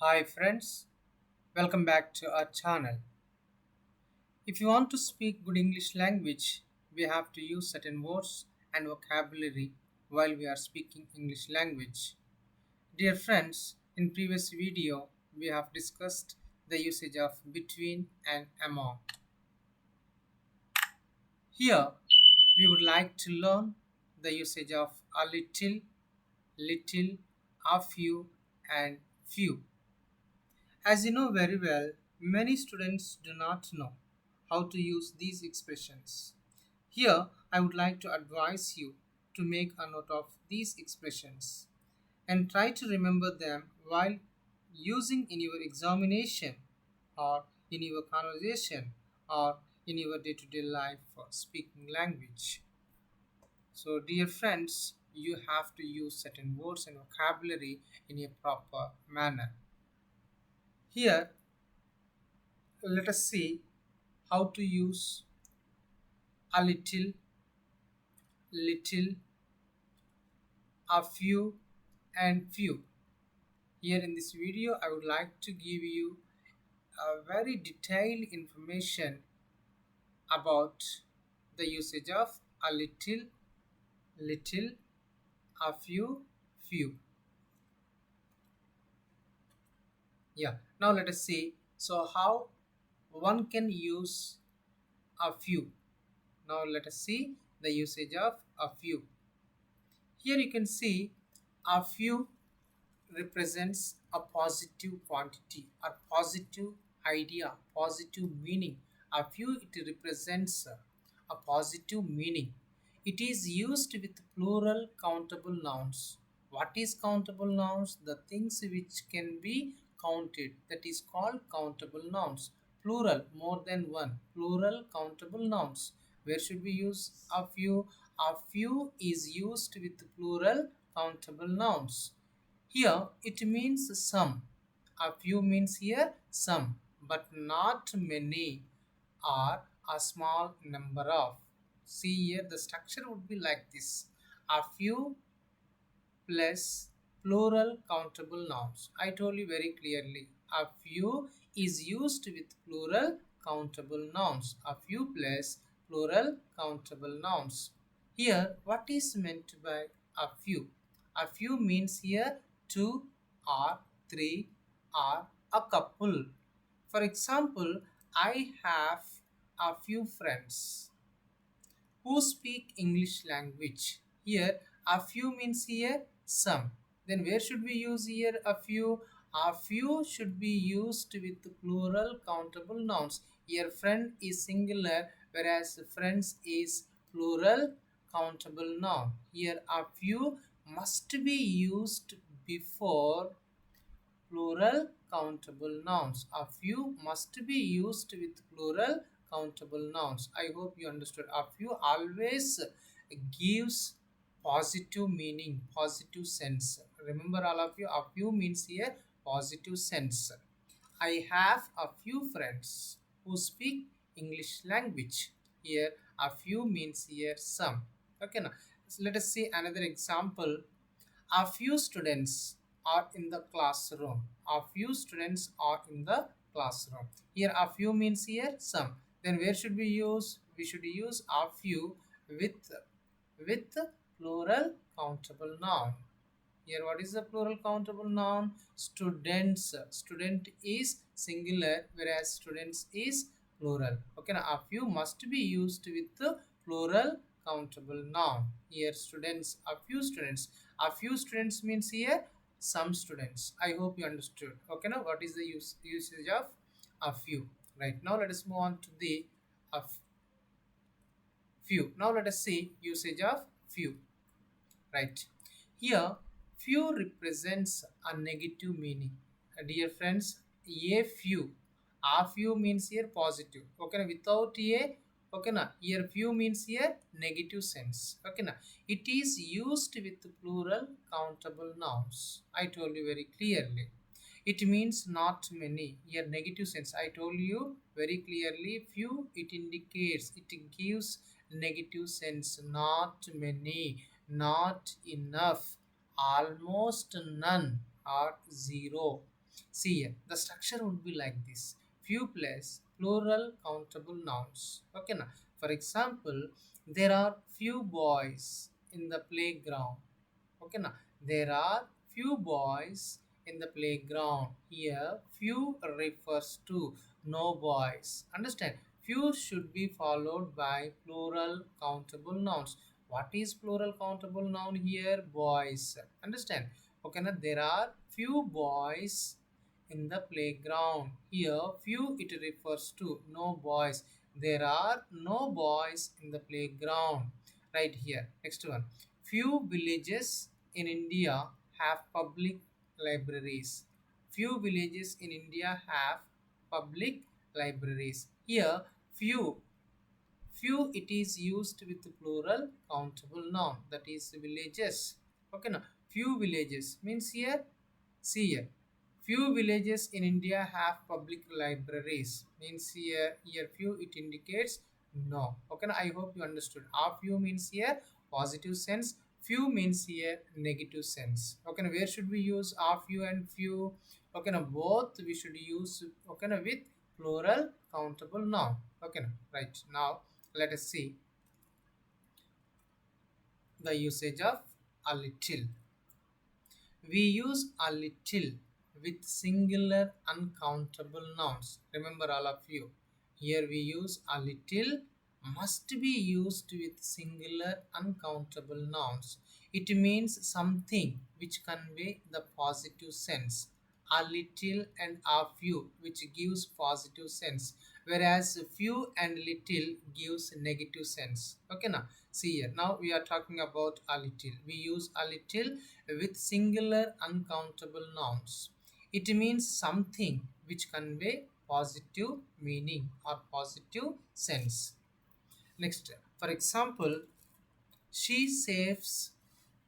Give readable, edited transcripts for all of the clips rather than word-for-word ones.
Hi friends, welcome back to our channel. If you want to speak good English language, we have to use certain words and vocabulary while we are speaking English language. Dear friends, in previous video we have discussed the usage of between and among. Here we would like to learn the usage of a little, a few and few. As you know very well, many students do not know how to use these expressions. Here, I would like to advise you to make a note of these expressions and try to remember them while using in your examination or in your conversation or in your day-to-day life for speaking language. So, dear friends, you have to use certain words and vocabulary in a proper manner. Here, let us see how to use a little, a few, and few. Here in this video, I would like to give you a very detailed information about the usage of a little, a few. Yeah. Now let us see. So how one can use a few. Now let us see the usage of a few. Here you can see a few represents a positive quantity or positive idea, positive meaning. A few it represents a positive meaning. It is used with plural countable nouns. What is countable nouns? The things which can be counted. That is called countable nouns. Plural, more than one. Plural countable nouns. Where should we use a few? A few is used with plural countable nouns. Here it means some. A few means here some, but not many or a small number of. See here the structure would be like this. A few plus plural countable nouns. I told you very clearly. A few is used with plural countable nouns. A few plus plural countable nouns. Here, what is meant by a few? A few means here two or three or a couple. For example, I have a few friends who speak English language. Here, a few means here some. Then where should we use here a few? A few should be used with plural countable nouns. Here, friend is singular, whereas friends is plural countable noun. Here, a few must be used before plural countable nouns. A few must be used with plural countable nouns. I hope you understood. A few always gives positive meaning, positive sense. Remember all of you, a few means here positive sense. I have a few friends who speak English language. Here, a few means here some. Okay, now so let us see another example. A few students are in the classroom. A few students are in the classroom. Here, a few means here some. Then where should we use? We should use a few with plural countable noun. Here, what is the plural countable noun? Students. Student is singular, whereas students is plural. Okay, now a few must be used with the plural countable noun. Here, students, a few students. A few students means here some students. I hope you understood. Okay, now what is the usage of a few? Right now, let us move on to the a few. Now, let us see usage of few. Right. Here, few represents a negative meaning. Dear friends, a few. A few means here positive. Okay, na? Without a, okay, na? Here few means here negative sense. Okay, na? It is used with plural countable nouns. I told you very clearly. It means not many. Here negative sense. I told you very clearly. Few it indicates, it gives negative sense. Not many, not enough, almost none, or zero. See here, the structure would be like this. Few plus plural countable nouns. Okay now. For example, there are few boys in the playground. Okay now. There are few boys in the playground. Here, few refers to no boys. Understand? Few should be followed by plural countable nouns. What is plural countable noun here? Boys. Understand? Okay now. There are few boys in the playground. Here, few it refers to no boys. There are no boys in the playground. Right here. Next one. Few villages in India have public libraries. Few villages in India have public libraries. Here, few few it is used with the plural countable noun, that is villages. Okay now, few villages means here, see here, few villages in India have public libraries means here few it indicates no. Okay now, I hope you understood. A few means here positive sense, few means here negative sense. Okay now, where should we use a few and few? Okay now, both we should use okay now with plural countable noun. Okay now, right now let us see the usage of a little. We use a little with singular uncountable nouns. Remember all of you. Here we use a little must be used with singular uncountable nouns. It means something which convey the positive sense. A little and a few which gives positive sense, whereas few and little gives negative sense. Okay now, see here, now we are talking about a little. We use a little with singular uncountable nouns. It means something which convey positive meaning or positive sense. Next, for example, she saves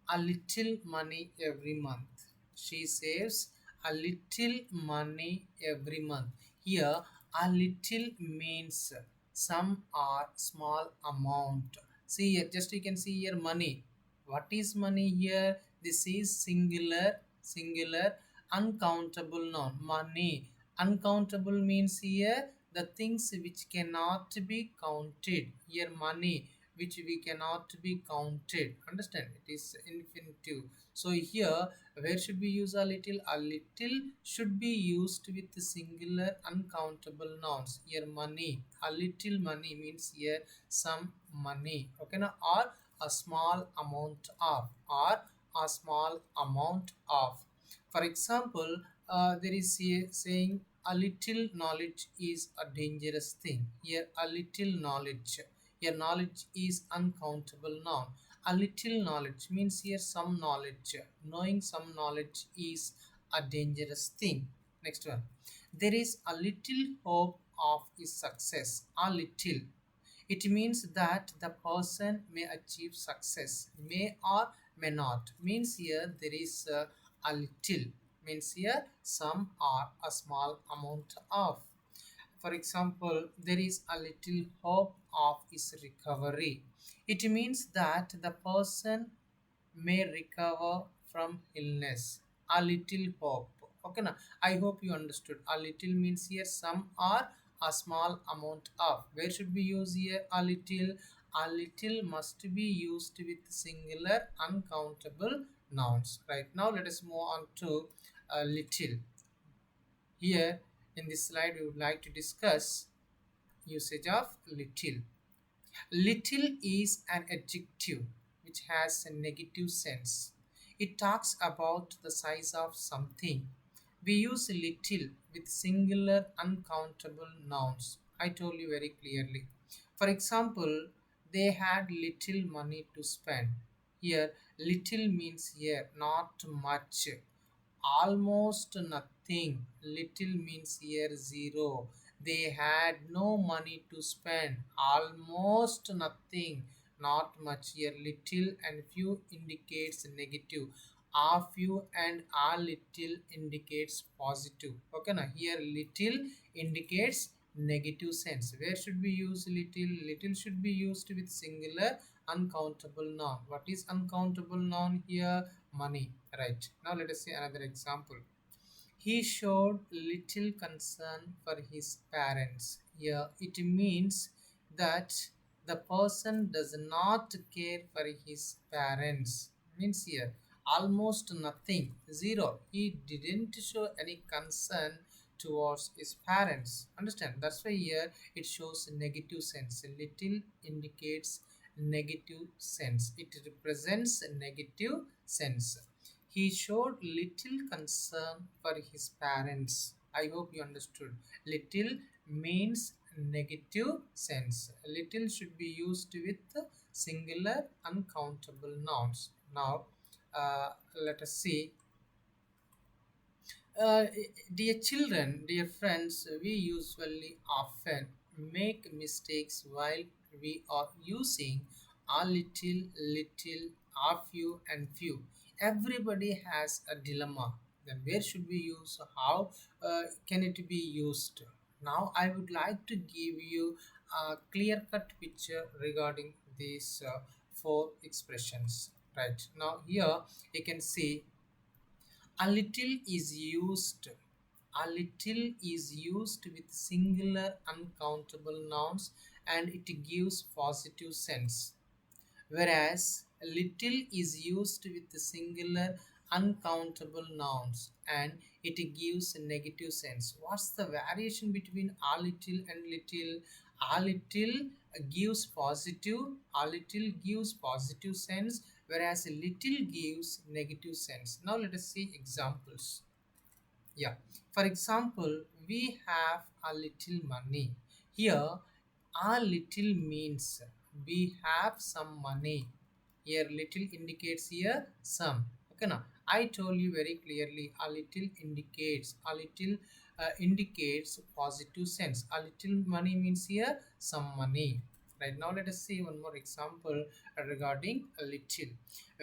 a little money every month. She saves a little money every month. Here, a little means some or small amount. See here, just you can see here money. What is money here? This is singular, uncountable noun. Money. Uncountable means here the things which cannot be counted. Here, money which we cannot be counted. Understand? It is infinitive. So here, where should we use a little? A little should be used with singular uncountable nouns. Here, money. A little money means here some money. Okay, now or a small amount of, or a small amount of. For example, there is a saying a little knowledge is a dangerous thing. Here, a little knowledge. Here, knowledge is uncountable noun. A little knowledge means here some knowledge. Knowing some knowledge is a dangerous thing. Next one. There is a little hope of his success. A little. It means that the person may achieve success. May or may not. Means here there is a little. Means here some or a small amount of. For example, there is a little hope of his recovery. It means that the person may recover from illness. A little hope. Okay, now I hope you understood. A little means here some or a small amount of. Where should we use here a little? A little must be used with singular uncountable nouns. Right now, let us move on to a little. Here in this slide, we would like to discuss usage of little. Little is an adjective which has a negative sense. It talks about the size of something. We use little with singular uncountable nouns. I told you very clearly. For example, they had little money to spend. Here, little means here not much, almost nothing. Little means here zero. They had no money to spend. Almost nothing, not much. Here little and few indicates negative. A few and a little indicates positive. Okay now, here little indicates negative sense. Where should we use little? Little should be used with singular uncountable noun. What is uncountable noun here? Money. Right now let us see another example. He showed little concern for his parents. Here it means that the person does not care for his parents. Means here almost nothing, zero. He didn't show any concern towards his parents. Understand? That's why here it shows negative sense. Little indicates negative sense. It represents a negative sense. He showed little concern for his parents. I hope you understood. Little means negative sense. Little should be used with singular uncountable nouns. Now, let us see. Uh, Dear children, dear friends, we usually often make mistakes while we are using a little, little, a few, and few. Everybody has a dilemma. Then where should we use? How can it be used? Now, I would like to give you a clear-cut picture regarding these four expressions. Right now, here you can see a little is used. A little is used with singular uncountable nouns and it gives positive sense. Whereas little is used with the singular uncountable nouns and it gives a negative sense. What's the variation between a little and little? A little gives positive, a little gives positive sense, whereas a little gives negative sense. Now let us see examples. Yeah, for example, we have a little money. Here, a little means we have some money. Here, little indicates here some. Okay, now I told you very clearly. A little indicates indicates positive sense. A little money means here some money. Right now, let us see one more example regarding a little.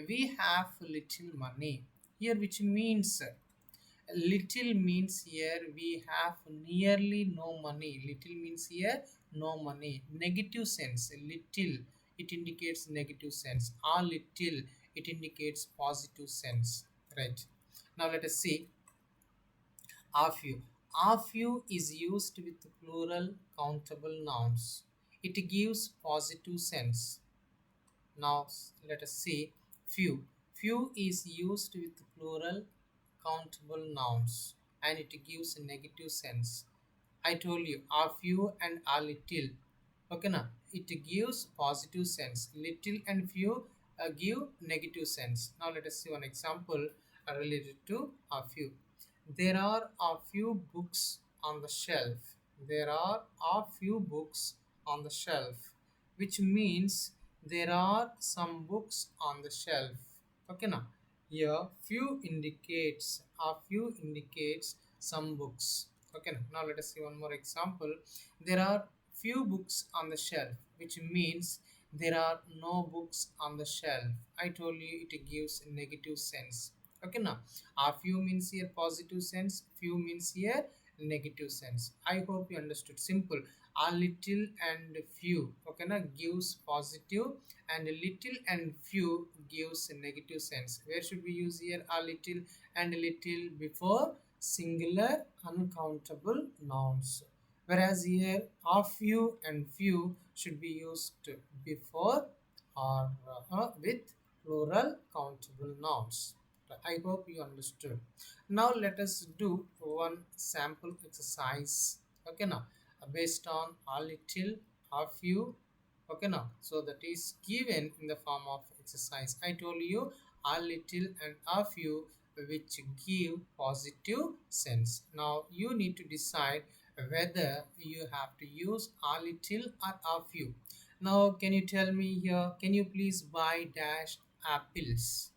We have little money here, which means little means here we have nearly no money. Little means here no money. Negative sense. Little, it indicates negative sense. A little, it indicates positive sense. Right. Now let us see a few. A few is used with plural countable nouns. It gives positive sense. Now let us see few. Few is used with plural countable nouns and it gives a negative sense. I told you a few and a little. Okay, now it gives positive sense. Little and few give negative sense. Now let us see one example related to a few. There are a few books on the shelf. There are a few books on the shelf, which means there are some books on the shelf. Okay, now here few indicates some books. Okay, now let us see one more example. There are few books on the shelf, which means there are no books on the shelf. I told you it gives a negative sense. Okay, now a few means here positive sense, few means here negative sense. I hope you understood. Simple. A little and few, okay, now gives positive and a little and few gives a negative sense. Where should we use here a little and a little? Before singular uncountable nouns, whereas here a few and few should be used before or with plural countable nouns. I hope you understood. Now let us do one sample exercise. Okay, now based on a little, a few. Okay, now so that is given in the form of exercise. I told you a little and a few, which give positive sense. Now you need to decide whether you have to use a little or a few. Now can you tell me here, can you please buy dash apples?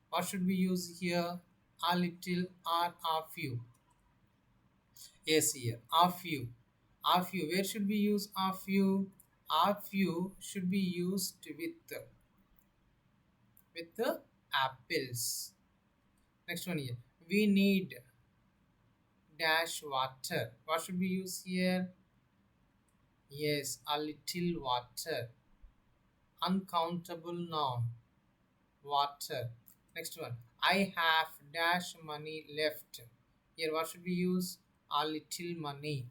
What should we use here? A little or a few? Yes, here a few. A few. Where should we use a few? A few should be used with the apples. Next one here. We need dash water. What should we use here? Yes, a little water. Uncountable noun. Water. Next one. I have dash money left. Here what should we use? A little money.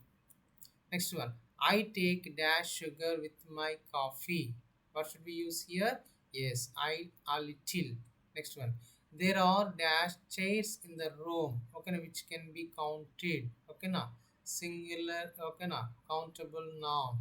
Next one. I take dash sugar with my coffee. What should we use here? Yes, I a little. Next one. There are dash chairs in the room. Okay, na, which can be counted. Okay, na. Singular. Okay, na. Countable noun.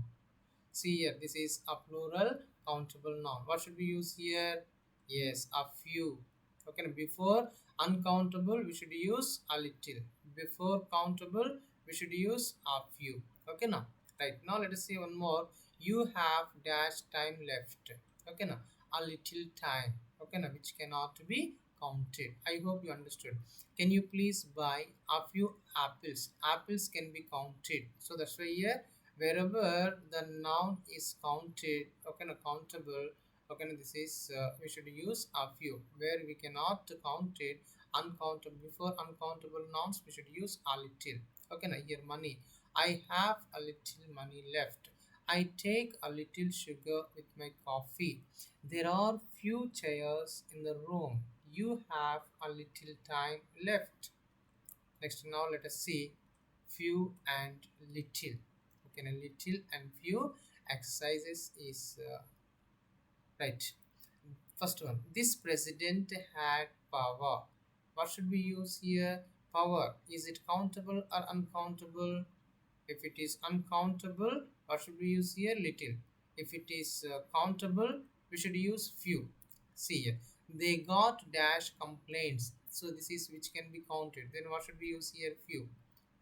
See here, this is a plural countable noun. What should we use here? Yes, a few. Okay, now before uncountable, we should use a little. Before countable, we should use a few. Okay, now. Right, now let us see one more. You have dash time left. Okay, now. A little time. Okay, now, which cannot be counted. I hope you understood. Can you please buy a few apples? Apples can be counted. So that's why here wherever the noun is counted, okay, no, countable, okay, no, this is we should use a few. Where we cannot count it, uncountable, before uncountable nouns we should use a little. Okay, now here money. I have a little money left. I take a little sugar with my coffee. There are few chairs in the room. You have a little time left. Next, now let us see few and little. Okay, a little and few exercises is right. First one, this president had power. What should we use here? Power. Is it countable or uncountable? If it is uncountable, what should we use here? Little. If it is countable, we should use few. See here. They got dash complaints. So this is which can be counted. Then what should we use here? Few.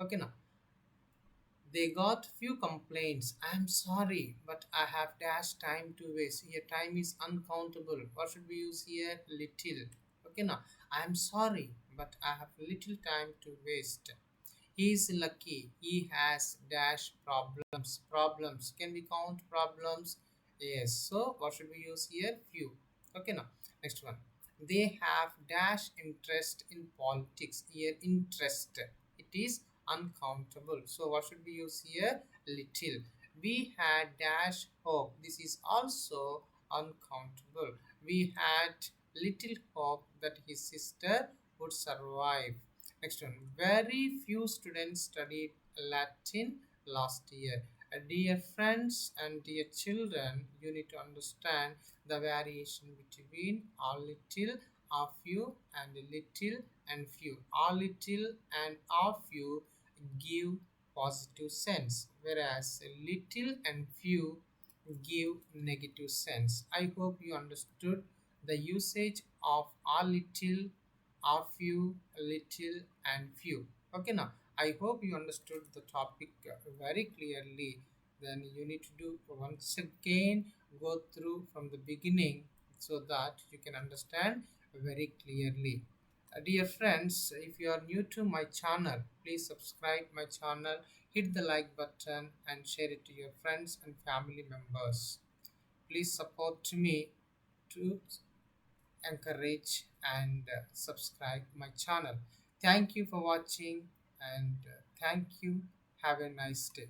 Okay, now they got few complaints. I'm sorry, but I have dash time to waste. Here time is uncountable. What should we use here? Little. Okay, now I'm sorry, but I have little time to waste. He is lucky. He has dash problems. Problems. Can we count problems? Yes. So what should we use here? Few. Okay, now next one. They have dash interest in politics. Here interest. It is uncountable. So what should we use here? Little. We had dash hope. This is also uncountable. We had little hope that his sister would survive. Next one. Very few students studied Latin last year. Dear friends and dear children, you need to understand the variation between a little, a few, and a little and few. A little and a few give positive sense, whereas a little and few give negative sense. I hope you understood the usage of a little, a few, a little, and few. Okay, now I hope you understood the topic very clearly. Then you need to do once again go through from the beginning so that you can understand very clearly. Dear friends, if you are new to my channel, please subscribe my channel, hit the like button and share it to your friends and family members. Please support me to encourage and subscribe my channel. Thank you for watching and thank you. Have a nice day.